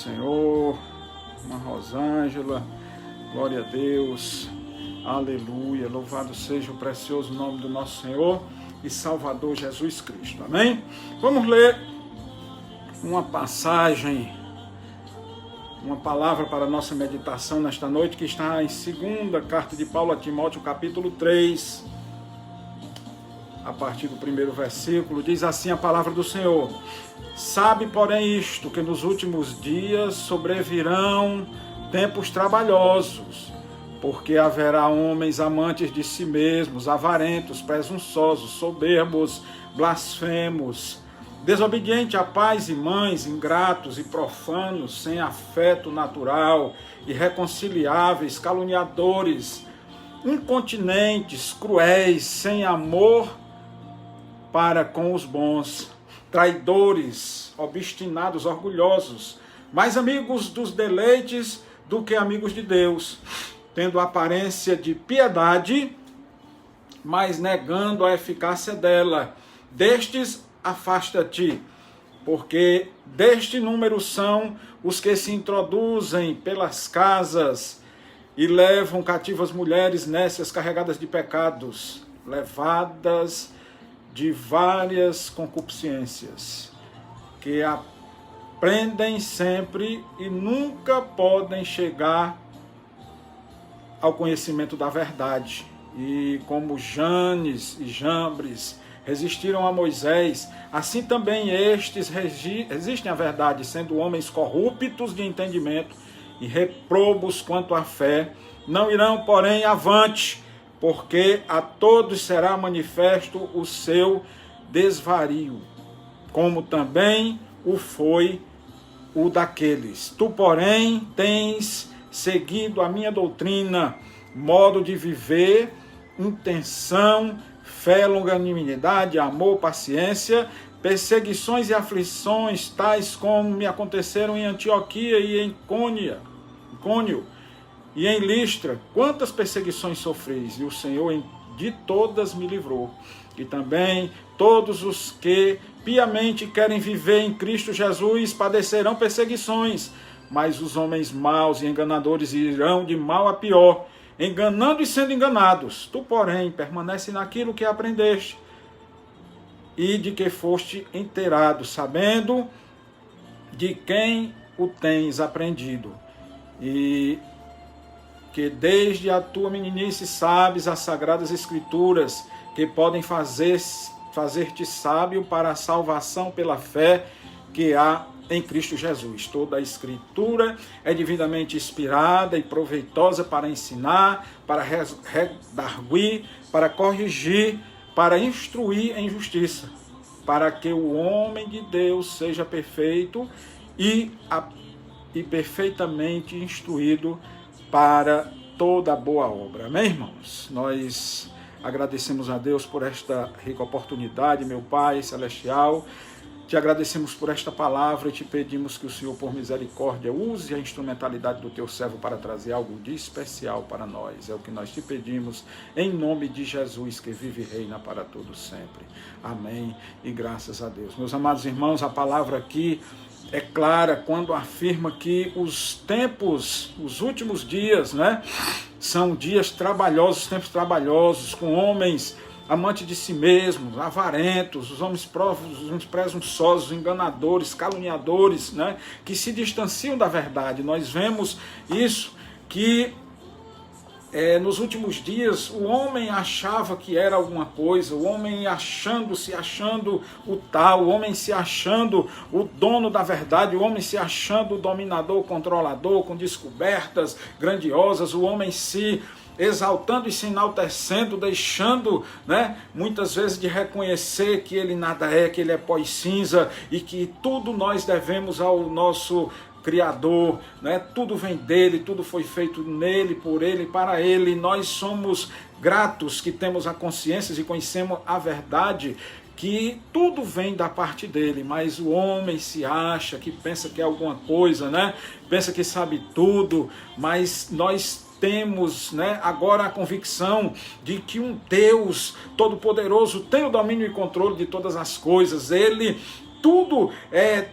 Senhor, irmã Rosângela, glória a Deus, aleluia, louvado seja o precioso nome do nosso Senhor e Salvador Jesus Cristo, amém? Vamos ler uma passagem, uma palavra para a nossa meditação nesta noite, que está em 2ª carta de Paulo a Timóteo, capítulo 3, a partir do 1º versículo, diz assim a palavra do Senhor: sabe, porém, isto, que nos últimos dias sobrevirão tempos trabalhosos, porque haverá homens amantes de si mesmos, avarentos, presunçosos, soberbos, blasfemos, desobedientes a pais e mães, ingratos e profanos, sem afeto natural, irreconciliáveis, caluniadores, incontinentes, cruéis, sem amor para com os bons, traidores, obstinados, orgulhosos, mais amigos dos deleites do que amigos de Deus, tendo aparência de piedade, mas negando a eficácia dela. Destes afasta-te, porque deste número são os que se introduzem pelas casas e levam cativas mulheres nécias carregadas de pecados, levadas de várias concupiscências, que aprendem sempre e nunca podem chegar ao conhecimento da verdade. E como Janes e Jambres resistiram a Moisés, assim também estes resistem à verdade, sendo homens corruptos de entendimento e reprobos quanto à fé. Não irão, porém, avante, porque a todos será manifesto o seu desvario, como também o foi o daqueles. Tu, porém, tens seguido a minha doutrina, modo de viver, intenção, fé, longanimidade, amor, paciência, perseguições e aflições, tais como me aconteceram em Antioquia e em Icônio e em Listra. Quantas perseguições sofreis, e o Senhor de todas me livrou. E também todos os que piamente querem viver em Cristo Jesus padecerão perseguições, mas os homens maus e enganadores irão de mal a pior, enganando e sendo enganados. Tu, porém, permanece naquilo que aprendeste e de que foste inteirado, sabendo de quem o tens aprendido, e que desde a tua meninice sabes as sagradas escrituras, que podem fazer-te sábio para a salvação pela fé que há em Cristo Jesus. Toda a escritura é devidamente inspirada e proveitosa para ensinar, para redarguir, para corrigir, para instruir em justiça, para que o homem de Deus seja perfeito e perfeitamente instruído para toda boa obra. Amém, irmãos? Nós agradecemos a Deus por esta rica oportunidade, meu Pai celestial. Te agradecemos por esta palavra e te pedimos que o Senhor, por misericórdia, use a instrumentalidade do teu servo para trazer algo de especial para nós. É o que nós te pedimos, em nome de Jesus, que vive e reina para todos sempre. Amém e graças a Deus. Meus amados irmãos, a palavra aqui é clara quando afirma que os tempos, os últimos dias, são dias trabalhosos, tempos trabalhosos, com homens amantes de si mesmos, avarentos, os homens presunçosos, enganadores, caluniadores, que se distanciam da verdade. Nós vemos isso, que nos últimos dias o homem achava que era alguma coisa, o homem achando o tal, o homem se achando o dono da verdade, o homem se achando o dominador, o controlador, com descobertas grandiosas, o homem se exaltando e se enaltecendo, deixando, muitas vezes de reconhecer que ele nada é, que ele é pó e cinza, e que tudo nós devemos ao nosso Criador, tudo vem dele, tudo foi feito nele, por ele, para ele. Nós somos gratos que temos a consciência e conhecemos a verdade, que tudo vem da parte dele, mas o homem se acha, que pensa que é alguma coisa, pensa que sabe tudo, mas nós temos agora a convicção de que um Deus Todo-Poderoso tem o domínio e controle de todas as coisas. Ele tudo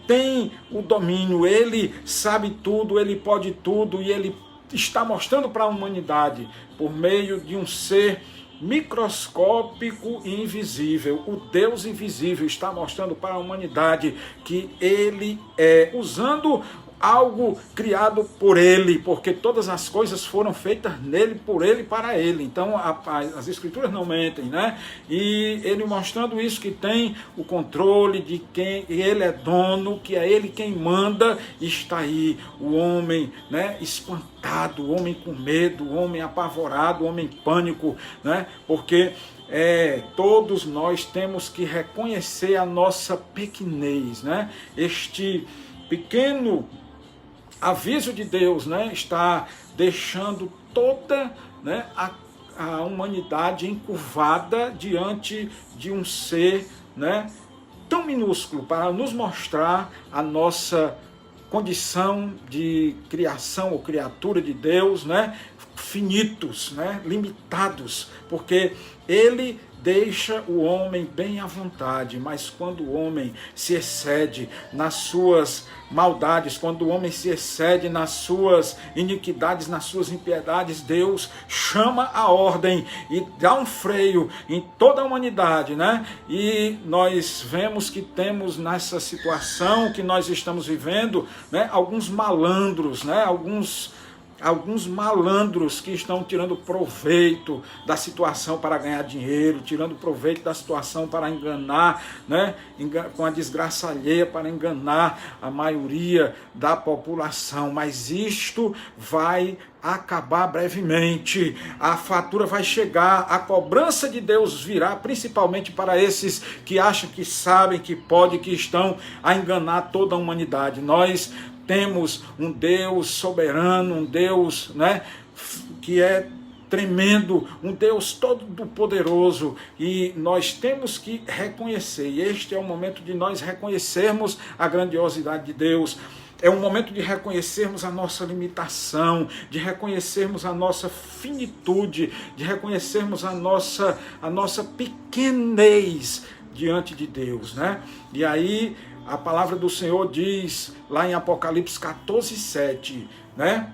tem o domínio, ele sabe tudo, ele pode tudo, e ele está mostrando para a humanidade, por meio de um ser microscópico e invisível, o Deus invisível está mostrando para a humanidade que ele usando algo criado por ele, porque todas as coisas foram feitas nele, por ele, para ele. Então as escrituras não mentem, né? E ele mostrando isso, que tem o controle de quem ele é dono, que é ele quem manda, está aí o homem, né, espantado, o homem com medo, o homem apavorado, o homem em pânico, né? Porque todos nós temos que reconhecer a nossa pequenez, né? Este pequeno aviso de Deus, né, está deixando toda, né, a humanidade encurvada diante de um ser, né, tão minúsculo, para nos mostrar a nossa condição de criação ou criatura de Deus, né, finitos, né, limitados, porque ele deixa o homem bem à vontade, mas quando o homem se excede nas suas maldades, quando o homem se excede nas suas iniquidades, nas suas impiedades, Deus chama a ordem e dá um freio em toda a humanidade, né? E nós vemos que temos nessa situação que nós estamos vivendo, né, alguns malandros, né, alguns malandros que estão tirando proveito da situação para ganhar dinheiro, tirando proveito da situação para enganar, né, com a desgraça alheia, para enganar a maioria da população. Mas isto vai acabar brevemente, a fatura vai chegar, a cobrança de Deus virá, principalmente para esses que acham que sabem, que podem, que estão a enganar toda a humanidade. Nós temos um Deus soberano, um Deus, né, que é tremendo, um Deus todo-poderoso, e nós temos que reconhecer, e este é o momento de nós reconhecermos a grandiosidade de Deus. É um momento de reconhecermos a nossa limitação, de reconhecermos a nossa finitude, de reconhecermos a nossa pequenez diante de Deus, né? E aí a palavra do Senhor diz, lá em Apocalipse 14:7, né?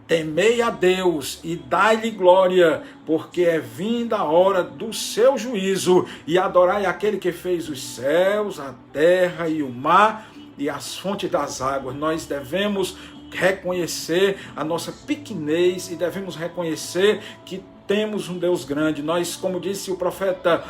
Temei a Deus e dai-lhe glória, porque é vinda a hora do seu juízo, e adorai aquele que fez os céus, a terra e o mar e as fontes das águas. Nós devemos reconhecer a nossa pequenez e devemos reconhecer que temos um Deus grande. Nós, como disse o profeta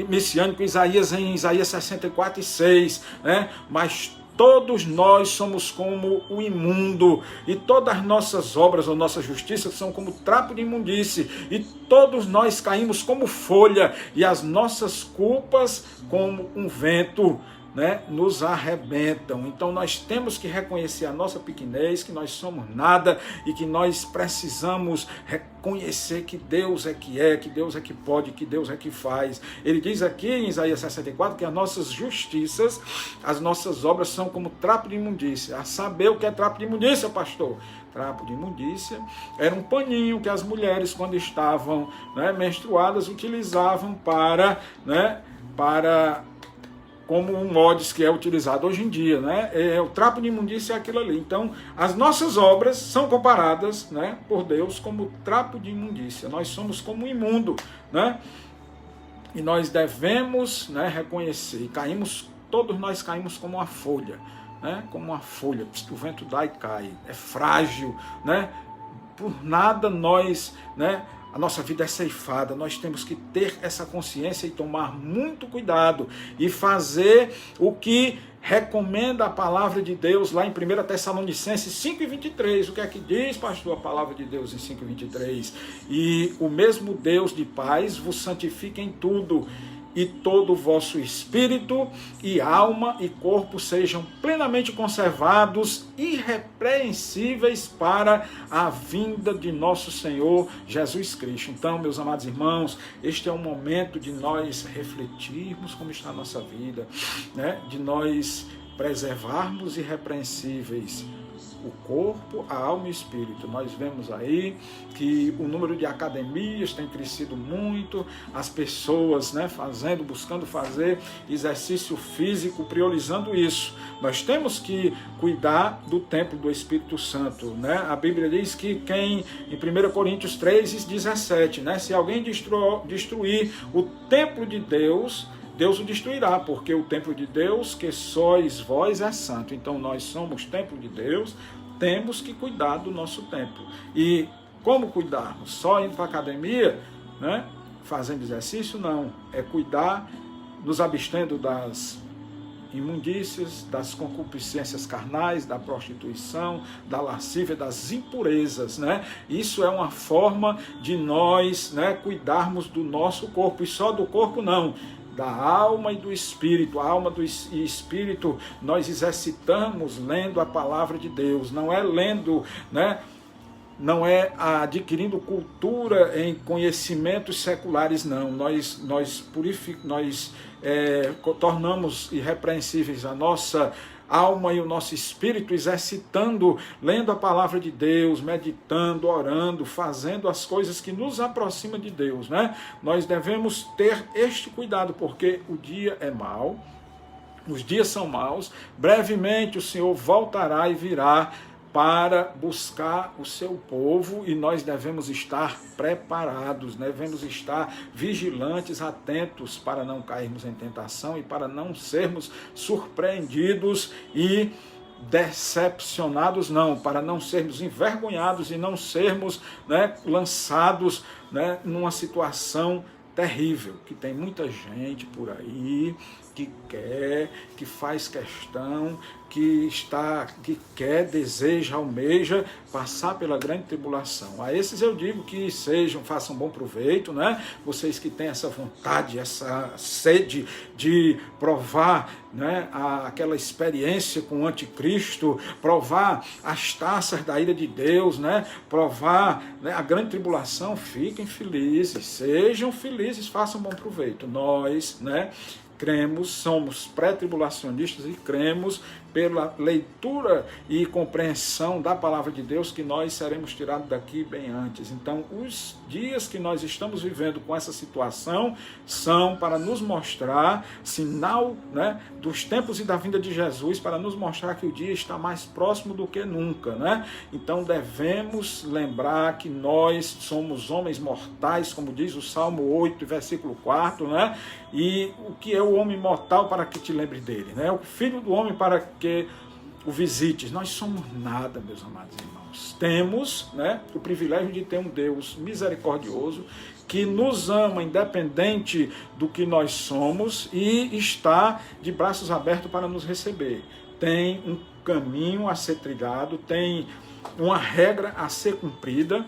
messiânico Isaías, em Isaías 64:6, né? Mas todos nós somos como o imundo, e todas as nossas obras ou nossa justiça são como trapo de imundície, e todos nós caímos como folha, e as nossas culpas como um vento, né, nos arrebentam. Então nós temos que reconhecer a nossa pequenez, que nós somos nada, e que nós precisamos reconhecer que Deus é que Deus é que pode, que Deus é que faz. Ele diz aqui em Isaías 64 que as nossas justiças, as nossas obras são como trapo de imundícia. A saber o que é trapo de imundícia, pastor? Trapo de imundícia era um paninho que as mulheres, quando estavam, né, menstruadas, utilizavam para como um mods que é utilizado hoje em dia, né? O trapo de imundícia é aquilo ali. Então, as nossas obras são comparadas, né, por Deus como trapo de imundícia. Nós somos como imundo, né? E nós devemos, né, reconhecer. E todos nós caímos como uma folha, né? Como uma folha, o vento dá e cai. É frágil, né? Por nada nós, né, a nossa vida é ceifada. Nós temos que ter essa consciência e tomar muito cuidado e fazer o que recomenda a palavra de Deus lá em 1 Tessalonicenses 5:23. O que é que diz, pastor, a palavra de Deus em 5:23? E o mesmo Deus de paz vos santifique em tudo, e todo o vosso espírito e alma e corpo sejam plenamente conservados, irrepreensíveis para a vinda de nosso Senhor Jesus Cristo. Então, meus amados irmãos, este é o momento de nós refletirmos como está a nossa vida, né? De nós preservarmos irrepreensíveis o corpo, a alma e o espírito. Nós vemos aí que o número de academias tem crescido muito, as pessoas, né, buscando fazer exercício físico, priorizando isso. Nós temos que cuidar do templo do Espírito Santo, né? A Bíblia diz que em 1 Coríntios 3:17, né, se alguém destruir o templo de Deus, Deus o destruirá, porque o templo de Deus, que sois vós, é santo. Então nós somos templo de Deus, temos que cuidar do nosso templo. E como cuidarmos? Só indo para a academia, né? Fazendo exercício? Não. É cuidar, nos abstendo das imundícias, das concupiscências carnais, da prostituição, da lascívia, das impurezas, né? Isso é uma forma de nós, né, cuidarmos do nosso corpo, e só do corpo não, da alma e do espírito. A alma e espírito nós exercitamos lendo a palavra de Deus, não é lendo, né? Não é adquirindo cultura em conhecimentos seculares, não. Nós tornamos irrepreensíveis a nossa alma e o nosso espírito, exercitando, lendo a palavra de Deus, meditando, orando, fazendo as coisas que nos aproximam de Deus, né? Nós devemos ter este cuidado, porque o dia é mau, os dias são maus, brevemente o Senhor voltará e virá para buscar o seu povo, e nós devemos estar preparados, devemos estar vigilantes, atentos, para não cairmos em tentação e para não sermos surpreendidos e decepcionados, não, para não sermos envergonhados e não sermos, né, lançados, né, numa situação terrível, que tem muita gente por aí que quer, que faz questão, que quer, deseja, almeja passar pela grande tribulação. A esses eu digo que façam bom proveito, né? Vocês que têm essa vontade, essa sede de provar, né, aquela experiência com o anticristo, provar as taças da ira de Deus, né? Provar, né, a grande tribulação, fiquem felizes, sejam felizes, façam bom proveito. Nós, né, cremos, somos pré-tribulacionistas e cremos pela leitura e compreensão da palavra de Deus que nós seremos tirados daqui bem antes. Então, os dias que nós estamos vivendo com essa situação são para nos mostrar, sinal, né, dos tempos e da vinda de Jesus, para nos mostrar que o dia está mais próximo do que nunca, né? Então, devemos lembrar que nós somos homens mortais, como diz o Salmo 8, versículo 4, né? E o que é o homem mortal para que te lembre dele, né? O filho do homem para que o visites. Nós somos nada, meus amados irmãos. Temos, né, o privilégio de ter um Deus misericordioso que nos ama independente do que nós somos e está de braços abertos para nos receber. Tem um caminho a ser trilhado, tem uma regra a ser cumprida.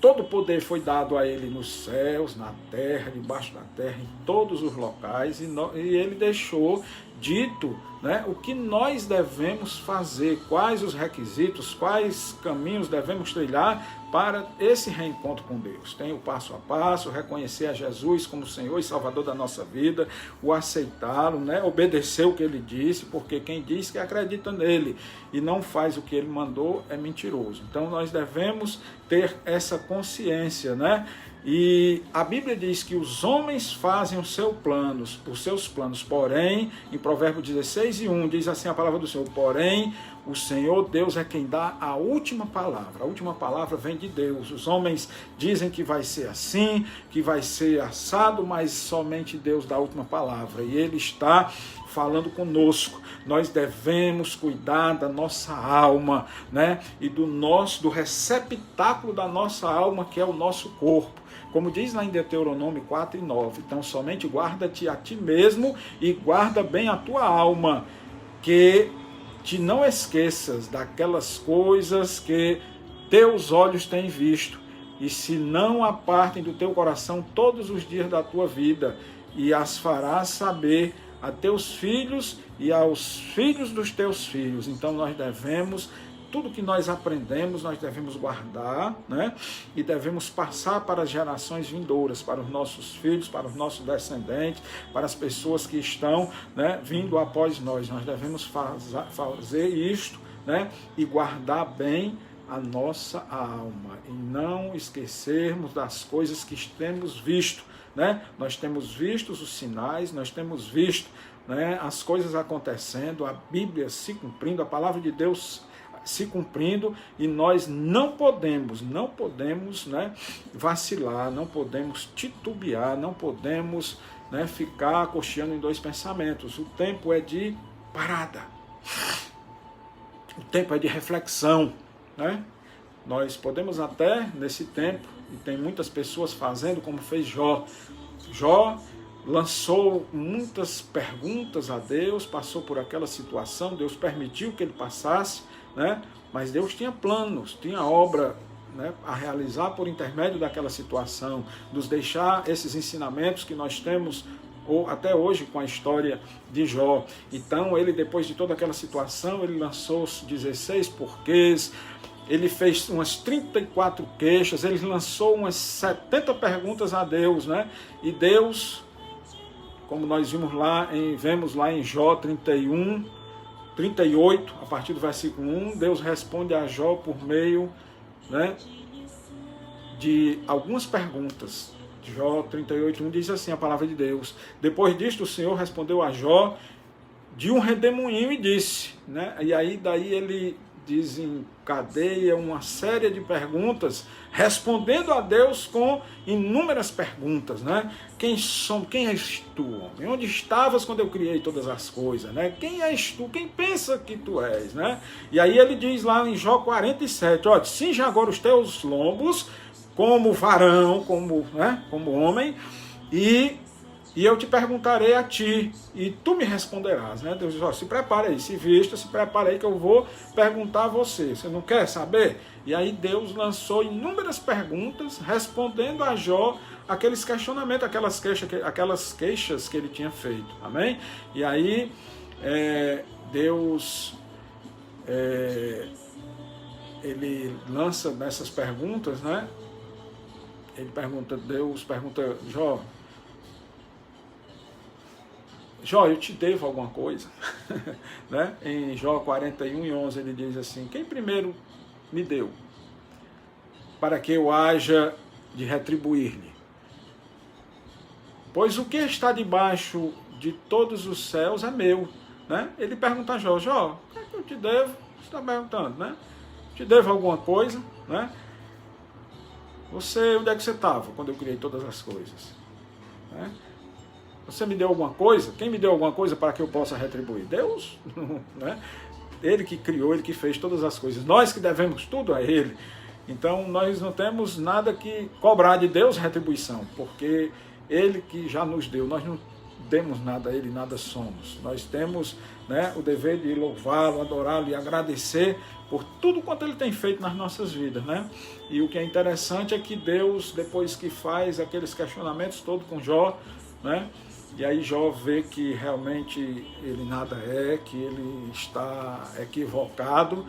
Todo o poder foi dado a ele nos céus, na terra, debaixo da terra, em todos os locais, e ele deixou dito, né, o que nós devemos fazer, quais os requisitos, quais caminhos devemos trilhar para esse reencontro com Deus. Tem o passo a passo, reconhecer a Jesus como Senhor e Salvador da nossa vida, o aceitá-lo, né, obedecer o que ele disse, porque quem diz que acredita nele e não faz o que ele mandou é mentiroso. Então nós devemos ter essa consciência, né? E a Bíblia diz que os homens fazem os seus planos, porém, em Provérbios 16:1, diz assim a palavra do Senhor: porém, o Senhor Deus é quem dá a última palavra. A última palavra vem de Deus. Os homens dizem que vai ser assim, que vai ser assado, mas somente Deus dá a última palavra. E Ele está falando conosco. Nós devemos cuidar da nossa alma, né? E do receptáculo da nossa alma, que é o nosso corpo. Como diz lá em Deuteronômio 4:9, então somente guarda-te a ti mesmo e guarda bem a tua alma, que te não esqueças daquelas coisas que teus olhos têm visto, e se não apartem do teu coração todos os dias da tua vida, e as farás saber a teus filhos e aos filhos dos teus filhos. Então nós devemos, tudo que nós aprendemos, nós devemos guardar, né? E devemos passar para as gerações vindouras, para os nossos filhos, para os nossos descendentes, para as pessoas que estão, né, vindo após nós. Nós devemos fazer isto, né, e guardar bem a nossa alma, e não esquecermos das coisas que temos visto, né? Nós temos visto os sinais, nós temos visto, né, as coisas acontecendo, a Bíblia se cumprindo, a palavra de Deus se cumprindo, e nós não podemos, né, vacilar, não podemos titubear, não podemos, né, ficar cocheando em dois pensamentos. O tempo é de parada, o tempo é de reflexão, né? Nós podemos até, nesse tempo, e tem muitas pessoas fazendo como fez Jó. Jó lançou muitas perguntas a Deus, passou por aquela situação, Deus permitiu que ele passasse, né? Mas Deus tinha planos, tinha obra, né, a realizar por intermédio daquela situação, nos deixar esses ensinamentos que nós temos até hoje com a história de Jó. Então ele, depois de toda aquela situação, ele lançou os 16 porquês, ele fez umas 34 queixas, ele lançou umas 70 perguntas a Deus, né? E Deus, como nós vemos lá em Jó 31, 38, a partir do versículo 1, Deus responde a Jó por meio, né, de algumas perguntas. Jó 38, 1 diz assim a palavra de Deus: depois disto o Senhor respondeu a Jó de um redemoinho e disse, né? E aí daí ele desencadeia uma série de perguntas, respondendo a Deus com inúmeras perguntas, né? Quem és tu, homem? Onde estavas quando eu criei todas as coisas, né? Quem és tu? Quem pensa que tu és, né? E aí ele diz lá em Jó 47, ó, cinge agora os teus lombos como varão, como homem, e eu te perguntarei a ti, e tu me responderás, né? Deus diz, ó, se prepara aí, se vista, se prepara aí que eu vou perguntar a você. Você não quer saber? E aí Deus lançou inúmeras perguntas, respondendo a Jó aqueles questionamentos, aquelas queixas que ele tinha feito. Amém? E aí Deus ele lança nessas perguntas, né? Deus pergunta, Jó, eu te devo alguma coisa? Né? Em Jó 41 e 11 ele diz assim, quem primeiro me deu, para que eu haja de retribuir-lhe? Pois o que está debaixo de todos os céus é meu. Né? Ele pergunta a Jó, o que é que eu te devo? Você está perguntando, né? Te devo alguma coisa? Né? Onde é que você estava quando eu criei todas as coisas? Né? Você me deu alguma coisa? Quem me deu alguma coisa para que eu possa retribuir? Deus, né? Ele que criou, ele que fez todas as coisas. Nós que devemos tudo a ele. Então nós não temos nada que cobrar de Deus retribuição, porque ele que já nos deu, nós não demos nada a ele, nada somos. Nós temos, né, o dever de louvá-lo, adorá-lo e agradecer por tudo quanto ele tem feito nas nossas vidas, né? E o que é interessante é que Deus, depois que faz aqueles questionamentos todos com Jó, né? E aí Jó vê que realmente ele nada é, que ele está equivocado,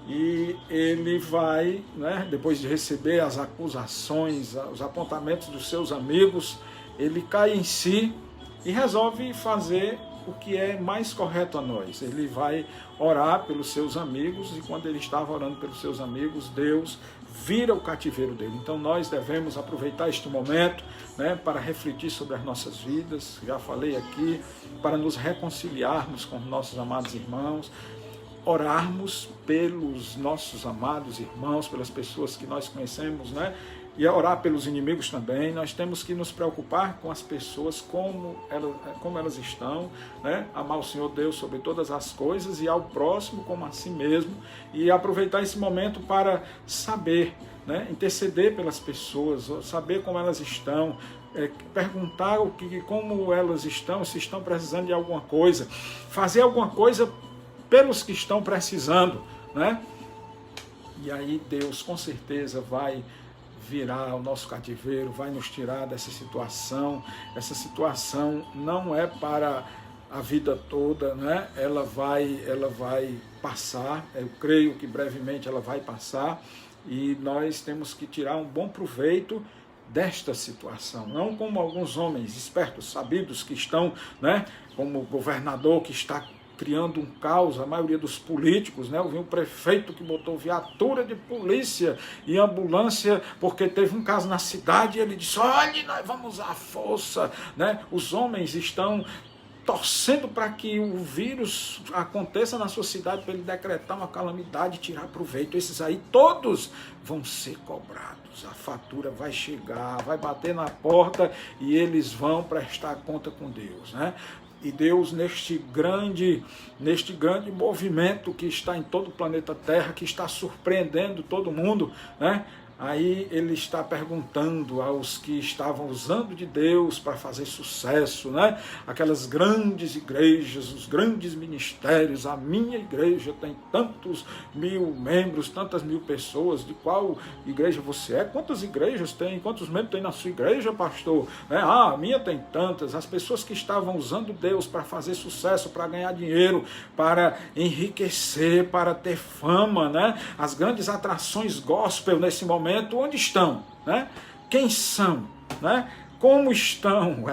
e ele vai, né, depois de receber as acusações, os apontamentos dos seus amigos, ele cai em si e resolve fazer o que é mais correto a nós. Ele vai orar pelos seus amigos, e quando ele estava orando pelos seus amigos, Deus vira o cativeiro dele. Então nós devemos aproveitar este momento, né, para refletir sobre as nossas vidas, já falei aqui, para nos reconciliarmos com nossos amados irmãos, orarmos pelos nossos amados irmãos, pelas pessoas que nós conhecemos, né? E orar pelos inimigos também. Nós temos que nos preocupar com as pessoas, como elas estão, né? Amar o Senhor Deus sobre todas as coisas e ao próximo como a si mesmo, e aproveitar esse momento para saber, né? Interceder pelas pessoas, saber como elas estão, perguntar como elas estão, se estão precisando de alguma coisa, fazer alguma coisa pelos que estão precisando, né? E aí Deus com certeza vai virar o nosso cativeiro, vai nos tirar dessa situação. Essa situação não é para a vida toda, né? Ela vai passar, eu creio que brevemente ela vai passar, e nós temos que tirar um bom proveito desta situação, não como alguns homens espertos, sabidos, que estão, né, como o governador que está criando um caos, a maioria dos políticos, né? Eu vi um prefeito que botou viatura de polícia e ambulância, porque teve um caso na cidade e ele disse, olha, nós vamos usar a força, né? Os homens estão torcendo para que o vírus aconteça na sua cidade, para ele decretar uma calamidade e tirar proveito. Esses aí todos vão ser cobrados, a fatura vai chegar, vai bater na porta e eles vão prestar conta com Deus, né? E Deus, neste grande movimento que está em todo o planeta Terra, que está surpreendendo todo mundo, né? Aí ele está perguntando aos que estavam usando de Deus para fazer sucesso, né? Aquelas grandes igrejas, os grandes ministérios, a minha igreja tem tantos mil membros, tantas mil pessoas, de qual igreja você é? Quantas igrejas tem? Quantos membros tem na sua igreja, pastor? Né? Ah, a minha tem tantas. As pessoas que estavam usando Deus para fazer sucesso, para ganhar dinheiro, para enriquecer, para ter fama, né? As grandes atrações gospel nesse momento, onde estão? Né? Quem são? Né? Como estão?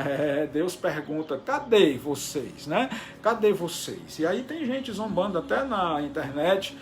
Deus pergunta, cadê vocês? Né? Cadê vocês? E aí tem gente zombando até na internet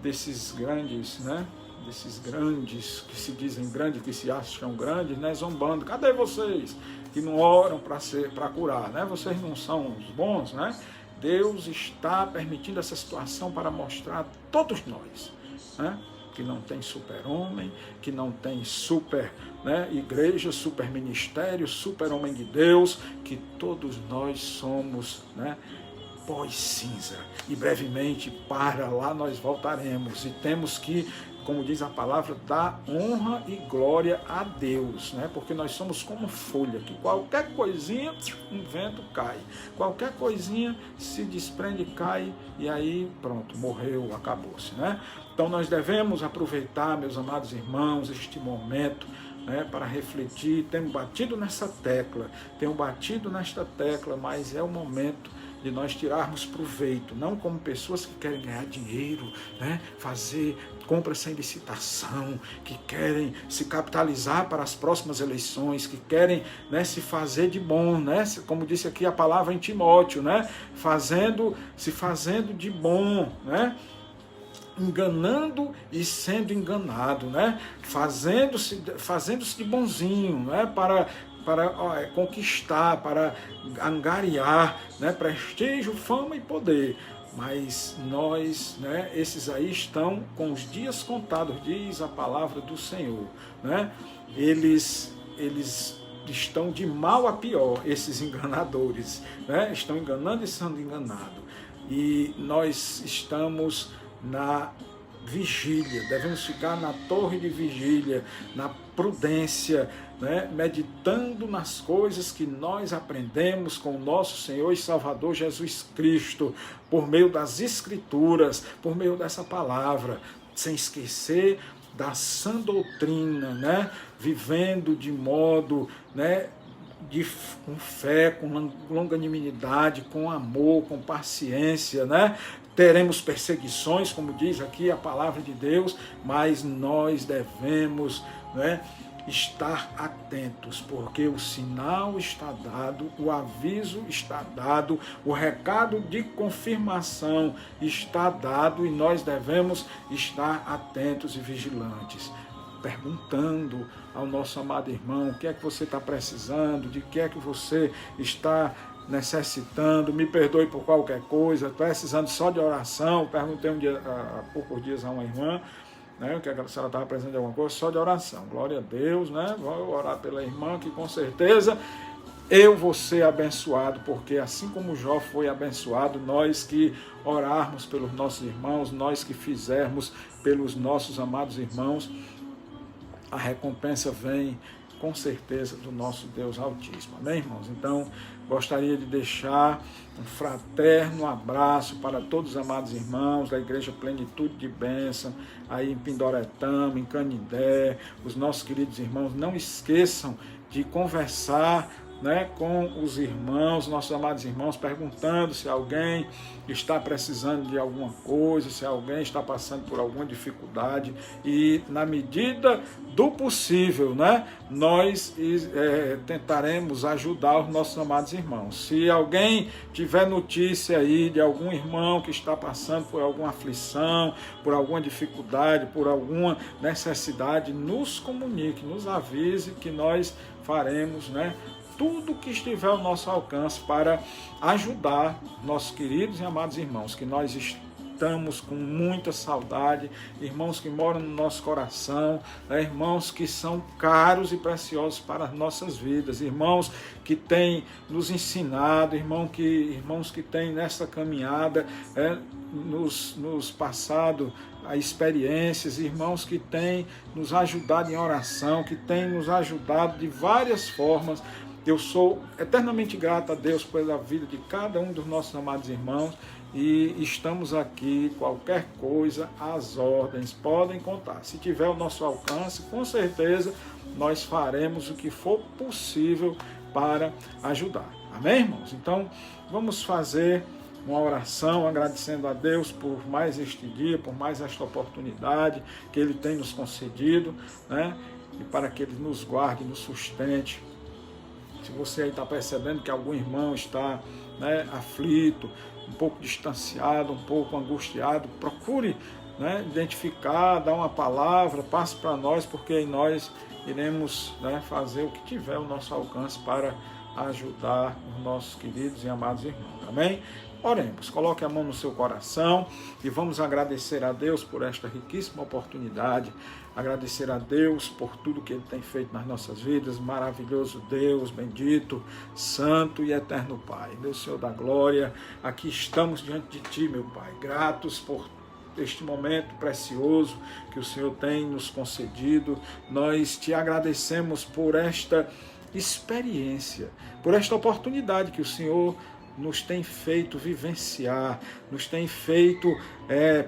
desses grandes, né? Desses grandes, que se dizem grandes, que se acham grandes, né? Zombando, cadê vocês? Que não oram para curar, né? Vocês não são os bons, né? Deus está permitindo essa situação para mostrar a todos nós, né? Que não tem super-homem, que não tem super, né, igreja, super ministério, super-homem de Deus, que todos nós somos, né, pós-cinza. E brevemente para lá nós voltaremos e temos que, como diz a palavra, dar honra e glória a Deus, né? Porque nós somos como folha, que qualquer coisinha, um vento cai. Qualquer coisinha se desprende, cai, e aí pronto, morreu, acabou-se, né? Então nós devemos aproveitar, meus amados irmãos, este momento, né, para refletir. Temos batido nesta tecla, mas é o momento de nós tirarmos proveito, não como pessoas que querem ganhar dinheiro, né, fazer compra sem licitação, que querem se capitalizar para as próximas eleições, que querem, né, se fazer de bom, né, como disse aqui a palavra em Timóteo, né, se fazendo de bom, né, enganando e sendo enganado, né, fazendo-se de bonzinho, né, para conquistar, para angariar, né, prestígio, fama e poder. Mas nós, né, esses aí estão com os dias contados, diz a palavra do Senhor, né? Eles estão de mal a pior, esses enganadores, né? Estão enganando e sendo enganados. E nós estamos na vigília, devemos ficar na torre de vigília, na prudência, né? Meditando nas coisas que nós aprendemos com o nosso Senhor e Salvador Jesus Cristo, por meio das Escrituras, por meio dessa palavra, sem esquecer da sã doutrina, né? Vivendo de modo, né, com fé, com longanimidade, com amor, com paciência, né? Teremos perseguições, como diz aqui a palavra de Deus, mas nós devemos, né, estar atentos, porque o sinal está dado, o aviso está dado, o recado de confirmação está dado e nós devemos estar atentos e vigilantes, perguntando ao nosso amado irmão o que é que você está precisando, de que é que você está necessitando, me perdoe por qualquer coisa, precisando só de oração. Perguntei há poucos dias a uma irmã, né, que a senhora estava precisando de alguma coisa, só de oração. Glória a Deus, né? Vou orar pela irmã, que com certeza eu vou ser abençoado, porque assim como Jó foi abençoado, nós que orarmos pelos nossos irmãos, nós que fizermos pelos nossos amados irmãos, a recompensa vem com certeza do nosso Deus Altíssimo. Amém, irmãos? Então, gostaria de deixar um fraterno abraço para todos os amados irmãos da Igreja Plenitude de Bênção, aí em Pindoretama, em Canindé, os nossos queridos irmãos. Não esqueçam de conversar né, com os irmãos, nossos amados irmãos, perguntando se alguém está precisando de alguma coisa, se alguém está passando por alguma dificuldade, e na medida do possível, né, nós tentaremos ajudar os nossos amados irmãos. Se alguém tiver notícia aí de algum irmão que está passando por alguma aflição, por alguma dificuldade, por alguma necessidade, nos comunique, nos avise, que nós faremos, né, tudo que estiver ao nosso alcance para ajudar nossos queridos e amados irmãos, que nós estamos com muita saudade, irmãos que moram no nosso coração, né, irmãos que são caros e preciosos para as nossas vidas, irmãos que têm nos ensinado, irmãos que têm nessa caminhada nos passado a experiências, irmãos que têm nos ajudado em oração, que têm nos ajudado de várias formas. Eu sou eternamente grato a Deus pela vida de cada um dos nossos amados irmãos, e estamos aqui, qualquer coisa, às ordens, podem contar. Se tiver o nosso alcance, com certeza nós faremos o que for possível para ajudar. Amém, irmãos? Então, vamos fazer uma oração agradecendo a Deus por mais este dia, por mais esta oportunidade que Ele tem nos concedido, né? E para que Ele nos guarde, nos sustente. Se você aí está percebendo que algum irmão está, né, aflito, um pouco distanciado, um pouco angustiado, procure, né, identificar, dar uma palavra, passe para nós, porque nós iremos, né, fazer o que tiver ao nosso alcance para ajudar os nossos queridos e amados irmãos. Amém? Oremos, coloque a mão no seu coração e vamos agradecer a Deus por esta riquíssima oportunidade, agradecer a Deus por tudo que Ele tem feito nas nossas vidas. Maravilhoso Deus, bendito, santo e eterno Pai, meu Senhor da glória, aqui estamos diante de Ti, meu Pai, gratos por este momento precioso que o Senhor tem nos concedido. Nós Te agradecemos por esta experiência, por esta oportunidade que o Senhor nos tem feito vivenciar, nos tem feito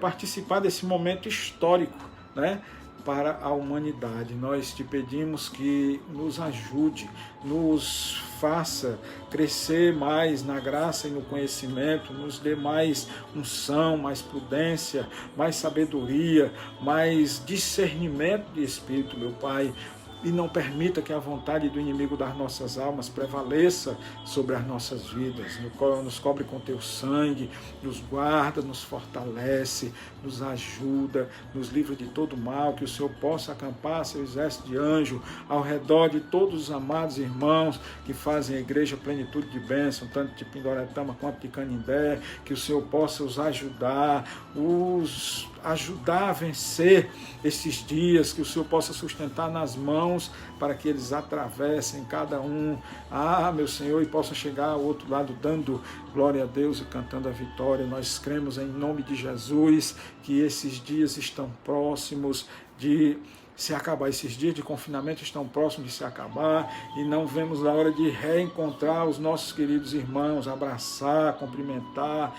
participar desse momento histórico, né, para a humanidade. Nós Te pedimos que nos ajude, nos faça crescer mais na graça e no conhecimento, nos dê mais unção, mais prudência, mais sabedoria, mais discernimento de espírito, meu Pai, e não permita que a vontade do inimigo das nossas almas prevaleça sobre as nossas vidas. Nos cobre com Teu sangue, nos guarda, nos fortalece, nos ajuda, nos livra de todo mal, que o Senhor possa acampar seu exército de anjo ao redor de todos os amados irmãos que fazem a igreja Plenitude de Bênção, tanto de Pindoretama quanto de Canindé, que o Senhor possa os ajudar a vencer esses dias, que o Senhor possa sustentar nas mãos para que eles atravessem cada um, meu Senhor, e possam chegar ao outro lado dando glória a Deus e cantando a vitória. Nós cremos em nome de Jesus que esses dias estão próximos de se acabar, esses dias de confinamento estão próximos de se acabar, e não vemos a hora de reencontrar os nossos queridos irmãos, abraçar, cumprimentar,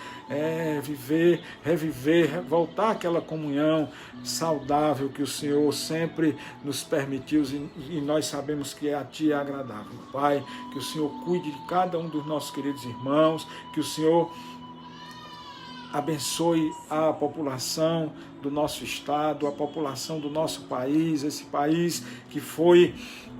reviver, voltar àquela comunhão saudável que o Senhor sempre nos permitiu, e nós sabemos que a Ti é agradável. Pai, que o Senhor cuide de cada um dos nossos queridos irmãos, que o Senhor abençoe a população do nosso estado, a população do nosso país, esse país que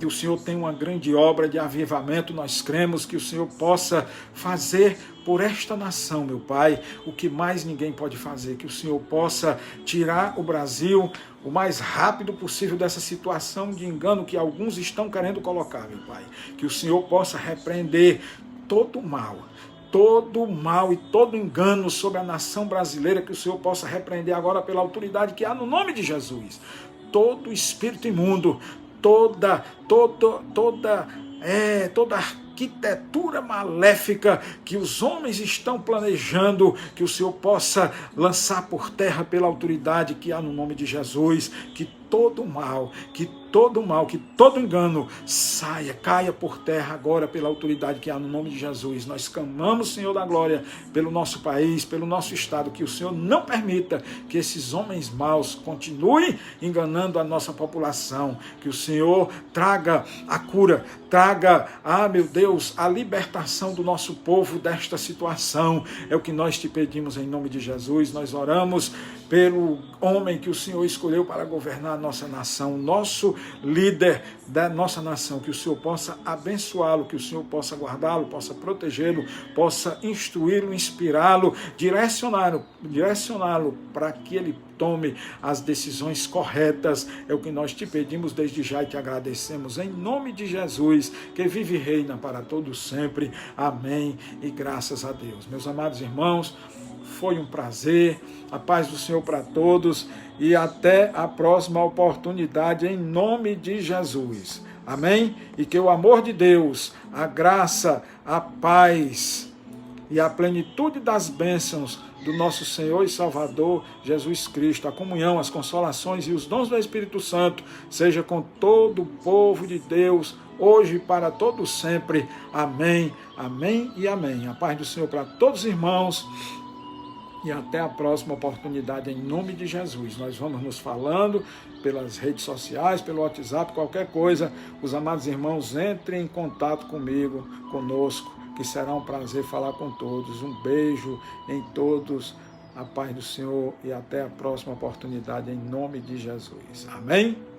o Senhor tem uma grande obra de avivamento. Nós cremos que o Senhor possa fazer por esta nação, meu Pai, o que mais ninguém pode fazer, que o Senhor possa tirar o Brasil o mais rápido possível dessa situação de engano que alguns estão querendo colocar, meu Pai, que o Senhor possa repreender todo o mal e todo engano sobre a nação brasileira, que o Senhor possa repreender agora pela autoridade que há no nome de Jesus. Todo espírito imundo, toda arquitetura maléfica que os homens estão planejando, que o Senhor possa lançar por terra pela autoridade que há no nome de Jesus, que todo mal, que todo engano caia por terra agora pela autoridade que há no nome de Jesus. Nós clamamos, Senhor da glória, pelo nosso país, pelo nosso estado, que o Senhor não permita que esses homens maus continuem enganando a nossa população, que o Senhor traga a cura, traga, meu Deus, Deus, a libertação do nosso povo desta situação. É o que nós te pedimos em nome de Jesus. Nós oramos pelo homem que o Senhor escolheu para governar a nossa nação, nosso líder da nossa nação, que o Senhor possa abençoá-lo, que o Senhor possa guardá-lo, possa protegê-lo, possa instruí-lo, inspirá-lo, direcioná-lo para que ele tome as decisões corretas. É o que nós te pedimos desde já e te agradecemos em nome de Jesus, que vive e reina para todos sempre. Amém e graças a Deus. Meus amados irmãos, foi um prazer, a paz do Senhor para todos e até a próxima oportunidade em nome de Jesus. Amém? E que o amor de Deus, a graça, a paz e a plenitude das bênçãos do nosso Senhor e Salvador Jesus Cristo, a comunhão, as consolações e os dons do Espírito Santo, seja com todo o povo de Deus, hoje e para todos sempre. Amém, amém e amém. A paz do Senhor para todos os irmãos. E até a próxima oportunidade, em nome de Jesus. Nós vamos nos falando pelas redes sociais, pelo WhatsApp, qualquer coisa. Os amados irmãos, entrem em contato comigo, conosco, que será um prazer falar com todos. Um beijo em todos, a paz do Senhor e até a próxima oportunidade, em nome de Jesus. Amém?